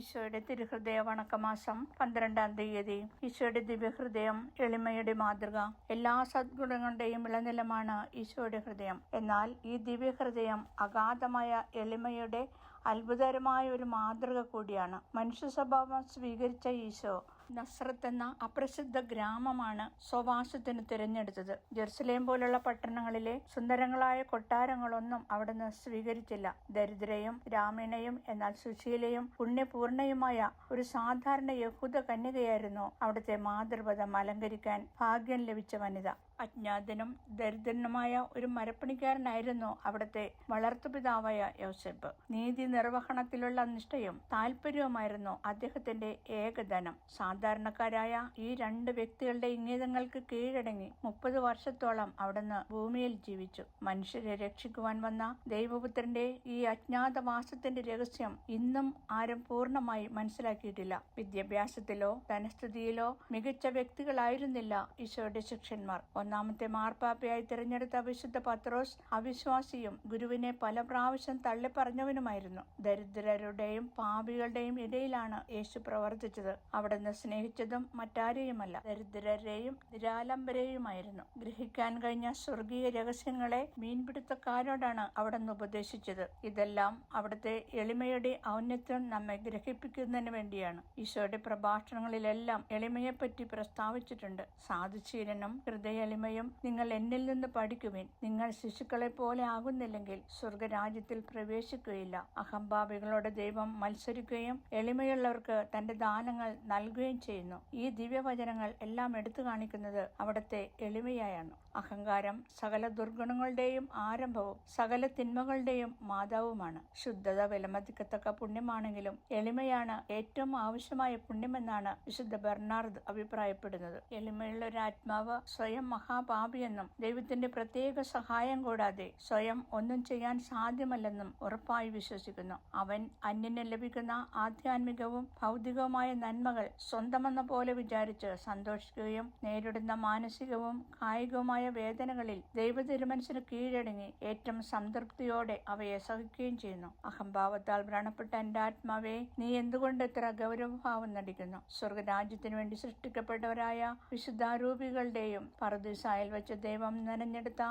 ഈശോയുടെ തിരുഹൃദയ വണക്കമാസം 12-ാം തീയതി. ഈശോയുടെ ദിവ്യഹൃദയം എളിമയുടെ മാതൃക. എല്ലാ സദ്ഗുണങ്ങളുടെയും ഇളനിലമാണ് ഈശോയുടെ ഹൃദയം. എന്നാൽ ഈ ദിവ്യഹൃദയം അഗാധമായ എളിമയുടെ അത്ഭുതകരമായ ഒരു മാതൃക കൂടിയാണ്. മനുഷ്യ സ്വഭാവം സ്വീകരിച്ച ഈശോ നസ്രത്ത് എന്ന അപ്രസിദ്ധ ഗ്രാമമാണ് സ്വവാസത്തിന് തിരഞ്ഞെടുത്തത്. ജെറുസലേം പോലുള്ള പട്ടണങ്ങളിലെ സുന്ദരങ്ങളായ കൊട്ടാരങ്ങളൊന്നും അവിടുന്ന് സ്വീകരിച്ചില്ല. ദരിദ്രയും ഗ്രാമീണയും എന്നാൽ സുശീലയും പുണ്യപൂർണയുമായ ഒരു സാധാരണ യഹൂദ കന്യകയായിരുന്നു അവിടുത്തെ മാതൃപദം അലങ്കരിക്കാൻ ഭാഗ്യം ലഭിച്ച വനിത. അജ്ഞാതനും ദരിദ്രനുമായ ഒരു മരപ്പണിക്കാരനായിരുന്നു അവിടുത്തെ വളർത്തുപിതാവായ യോസേപ്പ്. നീതി നിർവഹണത്തിലുള്ള നിഷ്ഠയും താല്പര്യവുമായിരുന്നു അദ്ദേഹത്തിന്റെ ഏകധനം. സാധാരണക്കാരായ ഈ രണ്ട് വ്യക്തികളുടെ ഇംഗിതങ്ങൾക്ക് കീഴടങ്ങി 30 വർഷത്തോളം അവിടുന്ന് ഭൂമിയിൽ ജീവിച്ചു. മനുഷ്യരെ രക്ഷിക്കുവാൻ വന്ന ദൈവപുത്രന്റെ ഈ അജ്ഞാതവാസത്തിന്റെ രഹസ്യം ഇന്നും ആരും പൂർണ്ണമായി മനസ്സിലാക്കിയിട്ടില്ല. വിദ്യാഭ്യാസത്തിലോ ധനസ്ഥിതിയിലോ മികച്ച വ്യക്തികളായിരുന്നില്ല ഈശോയുടെ ശിഷ്യന്മാർ. ഒന്നാമത്തെ മാർപ്പാപ്പയായി തിരഞ്ഞെടുത്ത വിശുദ്ധ പത്രോസ് അവിശ്വാസിയും ഗുരുവിനെ പല പ്രാവശ്യം തള്ളിപ്പറഞ്ഞവനുമായിരുന്നു. ദരിദ്രരുടെയും പാപികളുടെയും ഇടയിലാണ് യേശു പ്രവർത്തിച്ചത്. അവിടുന്ന് സ്നേഹിച്ചതും മറ്റാരെയുമല്ല, ദരിദ്രരെയും നിരാലംബരെയുമായിരുന്നു. ഗ്രഹിക്കാൻ കഴിഞ്ഞ സ്വർഗീയ രഹസ്യങ്ങളെ മീൻപിടുത്തക്കാരോടാണ് അവിടുന്ന് ഉപദേശിച്ചത്. ഇതെല്ലാം അവിടുത്തെ എളിമയുടെ ഔന്നത്യം നമ്മെ ഗ്രഹിപ്പിക്കുന്നതിന് വേണ്ടിയാണ്. ഈശോയുടെ പ്രഭാഷണങ്ങളിലെല്ലാം എളിമയെപ്പറ്റി പ്രസ്താവിച്ചിട്ടുണ്ട്. സാധുശീലനും ഹൃദയ എളിമയും നിങ്ങൾ എന്നിൽ നിന്ന് പഠിക്കുവിൻ, നിങ്ങൾ ശിശുക്കളെ പോലെ ആകുന്നില്ലെങ്കിൽ സ്വർഗരാജ്യത്തിൽ പ്രവേശിക്കുകയില്ല. അഹംഭാവികളോട് ദൈവം മത്സരിക്കുകയും എളിമയുള്ളവർക്ക് തന്റെ ദാനങ്ങൾ നൽകുകയും ചെയ്യുന്നു. ഈ ദിവ്യവചനങ്ങൾ എല്ലാം എടുത്തു കാണിക്കുന്നത് അവിടുത്തെ എളിമയായാണ്. അഹങ്കാരം സകല ദുർഗുണങ്ങളുടെയും ആരംഭവും സകല തിന്മകളുടെയും മാതാവുമാണ്. ശുദ്ധത വിലമതിക്കത്തക്ക പുണ്യമാണെങ്കിലും എളിമയാണ് ഏറ്റവും ആവശ്യമായ പുണ്യമെന്നാണ് വിശുദ്ധ ബെർണാർഡ് അഭിപ്രായപ്പെടുന്നത്. എളിമയുള്ള ഒരു ആത്മാവ് സ്വയം മഹാപാപിയെന്നും ദൈവത്തിന്റെ പ്രത്യേക സഹായം കൂടാതെ സ്വയം ഒന്നും ചെയ്യാൻ സാധ്യമല്ലെന്നും ഉറപ്പായി വിശ്വസിക്കുന്നു. അവൻ അന്യന് ലഭിക്കുന്ന ആധ്യാത്മികവും ഭൗതികവുമായ നന്മകൾ സ്വന്തമെന്ന പോലെ വിചാരിച്ച് സന്തോഷിക്കുകയും നേരിടുന്ന മാനസികവും കായികവുമായ വേദനകളിൽ ദൈവ തിരുമനസ്സിന് കീഴടങ്ങി ഏറ്റവും സംതൃപ്തിയോടെ അവയെ സഹിക്കുകയും ചെയ്യുന്നു. അഹംഭാവത്താൽ വ്രണപ്പെട്ട എന്റെ ആത്മാവേ, നീ എന്തുകൊണ്ട് ഇത്ര ഗൗരവഭാവം നടിക്കുന്നു? സ്വർഗരാജ്യത്തിനു വേണ്ടി സൃഷ്ടിക്കപ്പെട്ടവരായ വിശുദ്ധാരൂപികളുടെയും പറുദീസായിൽ വെച്ച് ദൈവം നനഞ്ഞെടുത്ത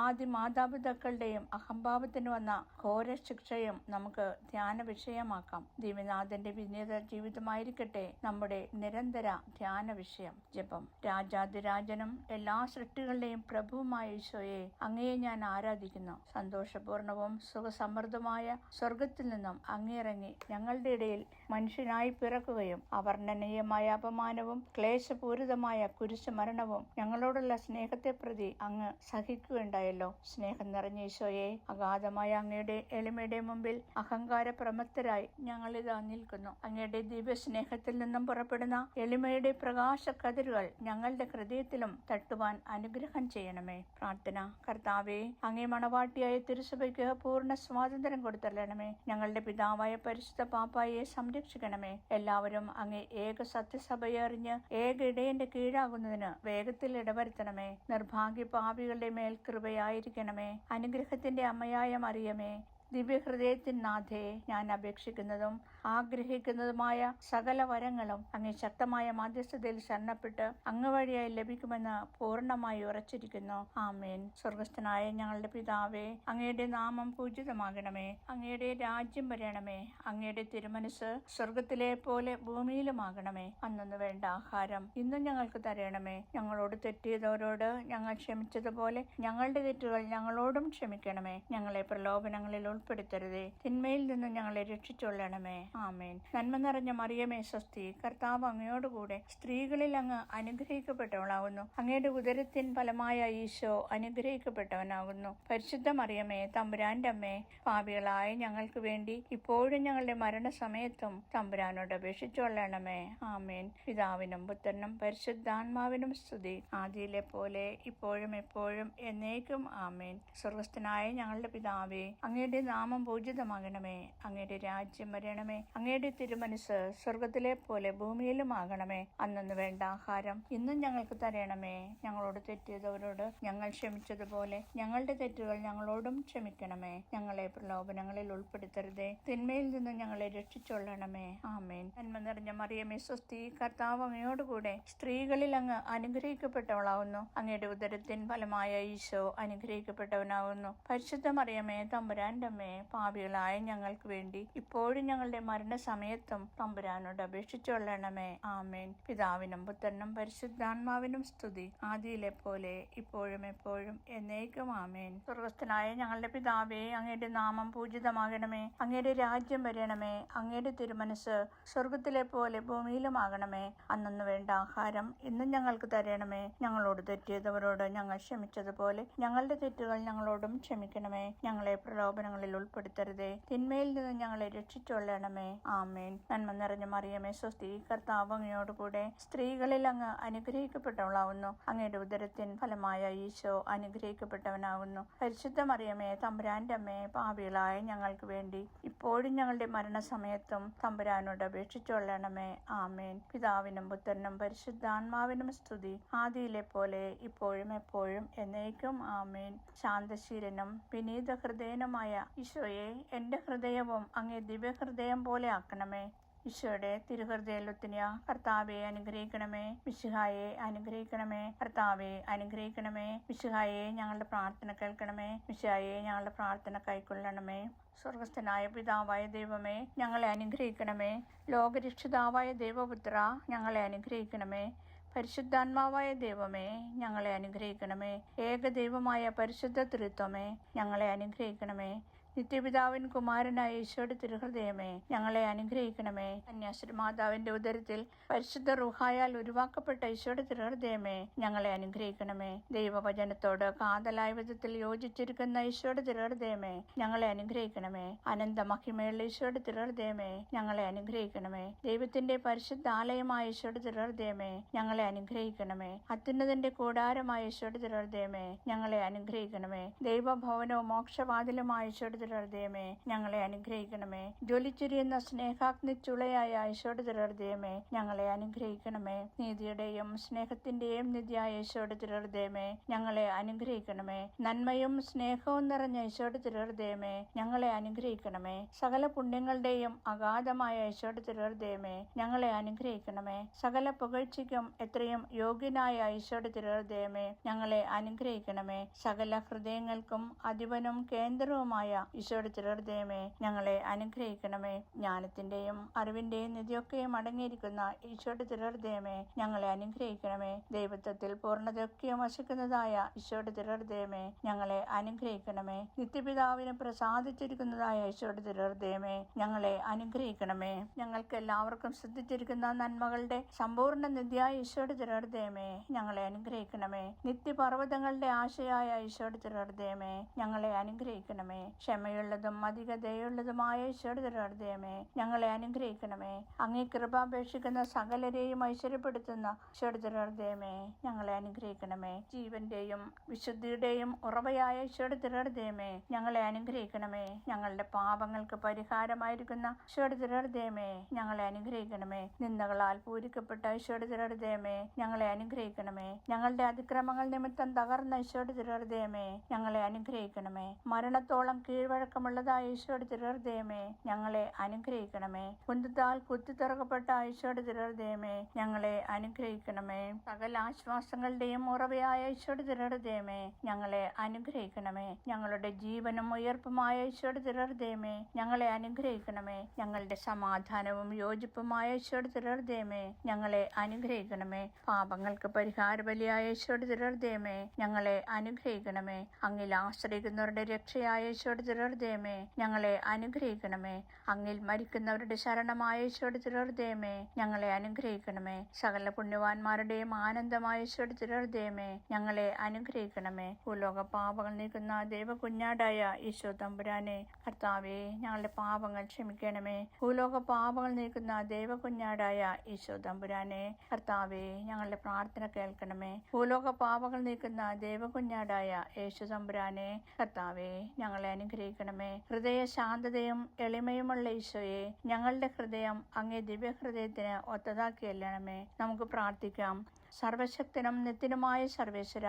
ആദി മാതാപിതാക്കളുടെയും അഹംഭാവത്തിന് വന്ന ഘോര ശിക്ഷയും നമുക്ക് ധ്യാന വിഷയമാക്കാം. ദിവ്യനാഥന്റെ വിനീത ജീവിതമായിരിക്കട്ടെ നമ്മുടെ നിരന്തര ധ്യാന വിഷയം. ജപം. രാജാതിരാജനും എല്ലാ സൃഷ്ടികളുടെയും പ്രഭുവുമായ ഈശോയെ, അങ്ങയെ ഞാൻ ആരാധിക്കുന്നു. സന്തോഷപൂർണവും സുഖസമൃദ്ധമായ സ്വർഗത്തിൽ നിന്നും അങ്ങിറങ്ങി ഞങ്ങളുടെ ഇടയിൽ മനുഷ്യനായി പിറക്കുകയും അവർണ്ണനീയമായ അപമാനവും ക്ലേശപൂരിതമായ കുരിശുമരണവും ഞങ്ങളോടുള്ള സ്നേഹത്തെ പ്രതി അങ്ങ് സഹിക്കുകയുണ്ടായല്ലോ. സ്നേഹം നിറഞ്ഞ ഈശോയെ, അഗാധമായ അങ്ങയുടെ എളിമയുടെ മുമ്പിൽ അഹങ്കാര പ്രമത്തരായി ഞങ്ങളിതാ നിൽക്കുന്നു. അങ്ങയുടെ ദിവ്യ സ്നേഹത്തിൽ നിന്നും പുറപ്പെടുന്ന എളിമയുടെ പ്രകാശ കതിരുകൾ ഞങ്ങളുടെ ഹൃദയത്തിലും തട്ടുവാൻ അനുഗ്രഹം ചെയ്യണമേ. പ്രാർത്ഥന. കർത്താവേ, അങ്ങേ മണവാട്ടിയായ തിരുസഭയ്ക്ക് പൂർണ്ണ സ്വാതന്ത്ര്യം കൊടുത്തരണമേ. ഞങ്ങളുടെ പിതാവായ പരിശുദ്ധ പാപ്പായെ സംരക്ഷിക്കണമേ. എല്ലാവരും അങ്ങേ ഏക സത്യസഭയെ അറിഞ്ഞ് ഏക ഇടയന്റെ കീഴാകുന്നതിന് വേഗത്തിൽ ഇടവരുത്തണമേ. നിർഭാഗ്യ പാപികളുടെ മേൽ കൃപയായിരിക്കണമേ. അനുഗ്രഹത്തിന്റെ അമ്മയായ മറിയമേ, ദിവ്യഹൃദയത്തിൻ നാഥേ, ഞാൻ അപേക്ഷിക്കുന്നതും ആഗ്രഹിക്കുന്നതുമായ സകല വരങ്ങളും അങ്ങേ ശക്തമായ മധ്യസ്ഥതയിൽ ശരണപ്പെട്ട് അങ്ങ് വഴിയായി ലഭിക്കുമെന്ന് പൂർണ്ണമായി ഉറച്ചിരിക്കുന്നു. ആമേൻ. സ്വർഗസ്ഥനായ ഞങ്ങളുടെ പിതാവേ, അങ്ങയുടെ നാമം പൂജിതമാകണമേ. അങ്ങയുടെ രാജ്യം വരണമേ. അങ്ങയുടെ തിരുമനസ് സ്വർഗത്തിലെ പോലെ ഭൂമിയിലുമാകണമേ. അന്നു വേണ്ട ആഹാരം ഇന്നും ഞങ്ങൾക്ക് തരണമേ. ഞങ്ങളോട് തെറ്റിയതോരോട് ഞങ്ങൾ ക്ഷമിച്ചതുപോലെ ഞങ്ങളുടെ തെറ്റുകൾ ഞങ്ങളോടും ക്ഷമിക്കണമേ. ഞങ്ങളെ പ്രലോഭനങ്ങളിൽ ഉൾപ്പെടുത്തരുതേ, തിന്മയിൽ നിന്ന് ഞങ്ങളെ രക്ഷിച്ചുകൊള്ളണമേ. ആമേൻ. നന്മ നിറഞ്ഞ മറിയമേ, സ്വസ്തി, കർത്താവ് അങ്ങയോടുകൂടെ സ്ത്രീകളിൽ അങ്ങ് അനുഗ്രഹിക്കപ്പെട്ടവളാകുന്നു. അങ്ങയുടെ ഉദരത്തിൻ ഫലമായ ഈശോ അനുഗ്രഹിക്കപ്പെട്ടവനാകുന്നു. പരിശുദ്ധ മറിയമേ, തമ്പുരാന്റെ അമ്മേ, പാപികളായ ഞങ്ങൾക്ക് വേണ്ടി ഇപ്പോഴും ഞങ്ങളുടെ മരണസമയത്തും തമ്പുരാനോട് അപേക്ഷിച്ചുകൊള്ളണമേ. ആമേൻ. പിതാവിനും പുത്രനും പരിശുദ്ധാത്മാവിനും സ്തുതി, ആദിയിലെ പോലെ ഇപ്പോഴും എപ്പോഴും എന്നേക്കും. ആമേൻ. സ്വർഗസ്ഥനായ ഞങ്ങളുടെ പിതാവേ, അങ്ങയുടെ നാമം പൂജിതമാകണമേ. അങ്ങയുടെ രാജ്യം വരണമേ. അങ്ങയുടെ തിരുമനസ് സ്വർഗത്തിലെ പോലെ ഭൂമിയിലുമാകണമേ. അന്നു വേണ്ട ആഹാരം ഇന്നും ഞങ്ങൾക്ക് തരണമേ. ഞങ്ങളോട് തെറ്റിയതവരോട് ഞങ്ങൾ ക്ഷമിച്ചതുപോലെ ഞങ്ങളുടെ തെറ്റുകൾ ഞങ്ങളോടും ക്ഷമിക്കണമേ. ഞങ്ങളെ പ്രലോഭനങ്ങളിൽ ഉൾപ്പെടുത്തരുതേ, തിന്മയിൽ നിന്ന് ഞങ്ങളെ രക്ഷിച്ചൊള്ളണമേ. ആമേൻ. നന്മ നിറഞ്ഞ മറിയമേ സ്വസ്തി, കർത്താവ് അങ്ങയോടുകൂടെ സ്ത്രീകളിൽ അങ്ങ് അനുഗ്രഹിക്കപ്പെട്ടവളാവുന്നു. അങ്ങയുടെ ഉദരത്തിൻ ഫലമായ ഈശോ അനുഗ്രഹിക്കപ്പെട്ടവനാവുന്നു. പരിശുദ്ധ മറിയമേ തമ്പുരാന്റെ അമ്മേ, പാപികളായ ഞങ്ങൾക്ക് വേണ്ടി ഇപ്പോഴും ഞങ്ങളുടെ മരണസമയത്തും തമ്പുരാനോട് അപേക്ഷിച്ചുകൊള്ളണമേ. ആമേൻ. പിതാവിനും പുത്രനും പരിശുദ്ധാത്മാവിനും സ്തുതി, ആദിയിലെ പോലെ ഇപ്പോഴും എപ്പോഴും എന്നേക്കും. ആമേൻ. സ്വർഗസ്ഥനായ ഞങ്ങളുടെ പിതാവേ, അങ്ങയുടെ നാമം പൂജിതമാകണമേ. അങ്ങയുടെ രാജ്യം വരണമേ. അങ്ങയുടെ തിരുമനസ് സ്വർഗത്തിലെ പോലെ ഭൂമിയിലുമാകണമേ. അന്നു വേണ്ട ആഹാരം ഇന്നും ഞങ്ങൾക്ക് തരണമേ. ഞങ്ങളോട് തെറ്റിയതവരോട് ഞങ്ങൾ ക്ഷമിച്ചതുപോലെ ഞങ്ങളുടെ തെറ്റുകൾ ഞങ്ങളോടും ക്ഷമിക്കണമേ. ഞങ്ങളെ പ്രലോഭനങ്ങളിൽ ഉൾപ്പെടുത്തരുതേ, തിന്മയിൽ നിന്ന് ഞങ്ങളെ രക്ഷിച്ചൊള്ളണമേ. ആമേൻ. നന്മ നിറഞ്ഞ മറിയമേ സ്വസ്തി, കർത്താവ് അങ്ങയോടുകൂടെ സ്ത്രീകളിൽ അങ്ങ് അനുഗ്രഹിക്കപ്പെട്ടവളാവുന്നു. അങ്ങയുടെ ഉദരത്തിൻ ഫലമായ ഈശോ അനുഗ്രഹിക്കപ്പെട്ടവനാകുന്നു. പരിശുദ്ധ മറിയമേ തമ്പുരാന്റെ അമ്മേ, പാപികളായ ഞങ്ങൾക്ക് വേണ്ടി ഇപ്പോഴും ഞങ്ങളുടെ മരണസമയത്തും തമ്പുരാനോട് അപേക്ഷിച്ചുകൊള്ളണമേ. ആമേൻ. പിതാവിനും പുത്രനും പരിശുദ്ധാത്മാവിനും സ്തുതി, ആദിയിലെ പോലെ ഇപ്പോഴും എപ്പോഴും എന്നേക്കും. ആമേൻ. ശാന്തശീലനും വിനീത ഹൃദയനുമായ ഈശോയെ, എന്റെ ഹൃദയവും അങ്ങേ ദിവ്യഹൃദയം പോലെ ആക്കണമേ. ഈശോയുടെ തിരുഹൃദയലുത്തിനിയ കർത്താവെ അനുഗ്രഹിക്കണമേ. മിശിഹായെ അനുഗ്രഹിക്കണമേ. കർത്താവെ അനുഗ്രഹിക്കണമേ. മിശിഹായെ ഞങ്ങളുടെ പ്രാർത്ഥന കേൾക്കണമേ. മിശിഹായെ ഞങ്ങളുടെ പ്രാർത്ഥന കൈക്കൊള്ളണമേ. സ്വർഗസ്ഥനായ പിതാവായ ദൈവമേ, ഞങ്ങളെ അനുഗ്രഹിക്കണമേ. ലോകരക്ഷിതാവായ ദൈവപുത്ര, ഞങ്ങളെ അനുഗ്രഹിക്കണമേ. പരിശുദ്ധാത്മാവായ ദൈവമേ, ഞങ്ങളെ അനുഗ്രഹിക്കണമേ. ഏകദൈവമായ പരിശുദ്ധ ത്രിത്വമേ, ഞങ്ങളെ അനുഗ്രഹിക്കണമേ. നിത്യപിതാവിൻ കുമാരനായ ഈശോയുടെ തിരുഹൃദയമേ, ഞങ്ങളെ അനുഗ്രഹിക്കണമേ. കന്യാശ്രീ മാതാവിന്റെ ഉദരത്തിൽ പരിശുദ്ധ റൂഹായാൽ ഉരുവാക്കപ്പെട്ട ഈശോയുടെ തിരുഹൃദയമേ, ഞങ്ങളെ അനുഗ്രഹിക്കണമേ. ദൈവവചനത്തോട് കാതലായ വിധത്തിൽ യോജിച്ചിരിക്കുന്ന ഈശോയുടെ തിരുഹൃദയമേ, ഞങ്ങളെ അനുഗ്രഹിക്കണമേ. അനന്ത മഹിമയുള്ള ഈശോയുടെ തിരുഹൃദയമേ, ഞങ്ങളെ അനുഗ്രഹിക്കണമേ. ദൈവത്തിന്റെ പരിശുദ്ധ ആലയമായ ഈശോയുടെ തിരുഹൃദയമേ, ഞങ്ങളെ അനുഗ്രഹിക്കണമേ. അത്യുന്നതന്റെ കൂടാരമായ ഈശോയുടെ തിരുഹൃദയമേ, ഞങ്ങളെ അനുഗ്രഹിക്കണമേ. ദൈവഭവനവും മോക്ഷവാതിലുമായ ഈശോയുടെ തിരുഹൃദയമേ, ഞങ്ങളെ അനുഗ്രഹിക്കണമേ. ജ്വലിച്ചിരിയുന്ന സ്നേഹാഗ്നി ചുളയായ ഈശോയുടെ തിരുഹൃദയമേ, ഞങ്ങളെ അനുഗ്രഹിക്കണമേ. നീതിയുടെയും സ്നേഹത്തിന്റെയും നിധിയായ ഈശോയുടെ തിരുഹൃദയമേ, ഞങ്ങളെ അനുഗ്രഹിക്കണമേ. നന്മയും സ്നേഹവും നിറഞ്ഞ ഈശോയുടെ തിരുഹൃദയമേ, ഞങ്ങളെ അനുഗ്രഹിക്കണമേ. സകല പുണ്യങ്ങളുടെയും അഗാധമായ ഈശോയുടെ തിരുഹൃദയമേ, ഞങ്ങളെ അനുഗ്രഹിക്കണമേ. സകല പുകഴ്ചയ്ക്കും എത്രയും യോഗ്യനായ ഈശോയുടെ തിരുഹൃദയമേ, ഞങ്ങളെ അനുഗ്രഹിക്കണമേ. സകല ഹൃദയങ്ങൾക്കും അധിപനും കേന്ദ്രവുമായ ഈശോയുടെ തിരുഹൃദയമേ, ഞങ്ങളെ അനുഗ്രഹിക്കണമേ. ജ്ഞാനത്തിന്റെയും അറിവിന്റെയും നിധിയൊക്കെയും അടങ്ങിയിരിക്കുന്ന ഈശോയുടെ തിരുഹൃദയമേ, ഞങ്ങളെ അനുഗ്രഹിക്കണമേ. ദൈവത്വത്തിൽ പൂർണ്ണതയൊക്കെയും വസിക്കുന്നതായ ഈശോയുടെ തിരുഹൃദയമേ, ഞങ്ങളെ അനുഗ്രഹിക്കണമേ. നിത്യപിതാവിന് പ്രസാദിച്ചിരിക്കുന്നതായ ഈശോയുടെ തിരുഹൃദയമേ, ഞങ്ങളെ അനുഗ്രഹിക്കണമേ. ഞങ്ങൾക്ക് എല്ലാവർക്കും ശ്രദ്ധിച്ചിരിക്കുന്ന നന്മകളുടെ സമ്പൂർണ്ണ നിധിയായ ഈശോയുടെ തിരുഹൃദയമേ, ഞങ്ങളെ അനുഗ്രഹിക്കണമേ. നിത്യപർവ്വതങ്ങളുടെ ആശയായ ഈശോയുടെ തിരുഹൃദയമേ, ഞങ്ങളെ അനുഗ്രഹിക്കണമേ. ക്ഷമയുള്ളതും അധിക ദയുള്ളതുമായ ഈശോയുടെ തിരുഹൃദയമേ, ഞങ്ങളെ അനുഗ്രഹിക്കണമേ. അങ്ങേ കൃപാപേക്ഷിക്കുന്ന സകലരെയും ഐശ്വര്യപ്പെടുത്തുന്ന ഈശോയുടെ തിരുഹൃദയമേ, ഞങ്ങളെ അനുഗ്രഹിക്കണമേ. ജീവന്റെയും വിശുദ്ധിയുടെയും ഉറവയായ ഈശോയുടെ തിരുഹൃദയമേ, ഞങ്ങളെ അനുഗ്രഹിക്കണമേ. ഞങ്ങളുടെ പാപങ്ങൾക്ക് പരിഹാരമായിരിക്കുന്ന ഈശോയുടെ തിരുഹൃദയമേ, ഞങ്ങളെ അനുഗ്രഹിക്കണമേ. നിന്ദകളാൽ പൂരിക്കപ്പെട്ട ഈശോയുടെ തിരുഹൃദയമേ, ഞങ്ങളെ അനുഗ്രഹിക്കണമേ. ഞങ്ങളുടെ അതിക്രമങ്ങൾ നിമിത്തം തകർന്ന ഈശോയുടെ തിരുഹൃദയമേ, ഞങ്ങളെ അനുഗ്രഹിക്കണമേ. മരണത്തോളം കീഴ്വഴക്കമുള്ളതായ ഈശോയുടെ തിരുഹൃദയമേ, ഞങ്ങളെ അനുഗ്രഹിക്കണമേ. കുന്തത്താൽ കുത്തിത്തുറക്കപ്പെട്ട ഈശോയുടെ തിരുഹൃദയമേ, ഞങ്ങളെ അനുഗ്രഹിക്കണമേ. സകല ആശ്വാസങ്ങളുടെയും ഉറവയായ ഈശോയുടെ തിരുഹൃദയമേ, ഞങ്ങളെ അനുഗ്രഹിക്കണമേ. ഞങ്ങളുടെ ജീവനും ഉയർപ്പുമായ ഈശോയുടെ തിരുഹൃദയമേ, ഞങ്ങളെ അനുഗ്രഹിക്കണമേ. ഞങ്ങളുടെ സമാധാനവും യോജിപ്പുമായ ഈശോയുടെ തിരുഹൃദയമേ, ഞങ്ങളെ അനുഗ്രഹിക്കണമേ. പാപങ്ങൾക്ക് പരിഹാര ബലിയായ ഈശോയുടെ തിരുഹൃദയമേ, ഞങ്ങളെ അനുഗ്രഹിക്കണമേ. അങ്ങിൽ ആശ്രയിക്കുന്നവരുടെ രക്ഷയായ ഈശോയുടെ തിരുഹൃദയമേ, ഞങ്ങളെ അനുഗ്രഹിക്കണമേ. അങ്ങിൽ മരിക്കുന്നവരുടെ ശരണമായ ഈശോയുടെ തിരുഹൃദയമേ, ഞങ്ങളെ അനുഗ്രഹിക്കണമേ. സകല പുണ്യവാന്മാരുടെയും ആനന്ദമായ ഈശോയുടെ തിരുഹൃദയമേ, ഞങ്ങളെ അനുഗ്രഹിക്കണമേ. ഭൂലോക പാപങ്ങൾ നീക്കുന്ന ദൈവകുഞ്ഞാടായ ഈശോ തമ്പുരാനെ, കർത്താവേ ഞങ്ങളുടെ പാപങ്ങൾ ക്ഷമിക്കണമേ. ഭൂലോക പാപങ്ങൾ നീക്കുന്ന ദൈവകുഞ്ഞാടായ ഈശോ തമ്പുരാനെ, കർത്താവേ ഞങ്ങളുടെ പ്രാർത്ഥന കേൾക്കണമേ. ഭൂലോക പാപങ്ങൾ നീക്കുന്ന ദൈവകുഞ്ഞാടായ യേശു തമ്പുരാനെ, കർത്താവേ ഞങ്ങളെ അനുഗ്രഹിക്കണമേ. അനുഗ്രഹിക്കണമേ. ഹൃദയ ശാന്തതയും എളിമയുമുള്ള ഈശോയെ, ഞങ്ങളുടെ ഹൃദയം അങ്ങേ ദിവ്യഹൃദയത്തിന് ഒത്തതാക്കിയല്ലണമേ. നമുക്ക് പ്രാർത്ഥിക്കാം. സർവശക്തനും നിത്യനുമായ സർവേശ്വര,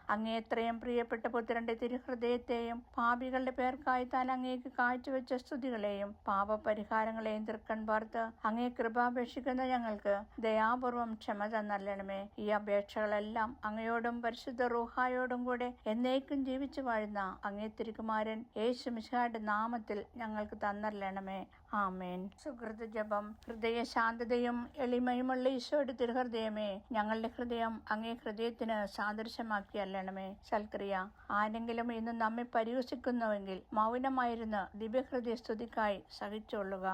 അങ്ങേ എത്രയും പ്രിയപ്പെട്ട പുത്രന്റെ തിരുഹൃദയത്തെയും പാപികളുടെ പേർക്കായി താൻ അങ്ങേക്ക് കാഴ്ചവെച്ച സ്തുതികളെയും പാപപരിഹാരങ്ങളെയും തൃക്കൺ പാർത്ത് അങ്ങേ കൃപാപേക്ഷിക്കുന്ന ഞങ്ങൾക്ക് ദയാപൂർവം ക്ഷമ തന്നല്ലണമേ. ഈ അപേക്ഷകളെല്ലാം അങ്ങയോടും പരിശുദ്ധ റൂഹായോടും കൂടെ എന്നേക്കും ജീവിച്ചു വാഴുന്ന അങ്ങേ തിരുകുമാരൻ യേശു മിശിഹായുടെ നാമത്തിൽ ഞങ്ങൾക്ക് തന്നല്ലണമേ. ആമേൻ. സുഹൃത ജപം. ഹൃദയ ശാന്തതയും എളിമയുമുള്ള ഈശോയുടെ തിരുഹൃദയമേ, ഞങ്ങളുടെ ഹൃദയം അങ്ങേ ഹൃദയത്തിന് സാദൃശ്യമാക്കിയല്ലണമേ. സൽക്രിയ. ആരെങ്കിലും ഇന്ന് നമ്മെ പരിഹസിക്കുന്നുവെങ്കിൽ മൗനമായിരുന്ന് ദിവ്യഹൃദയ സ്തുതിക്കായി സഹിച്ചുകൊള്ളുക.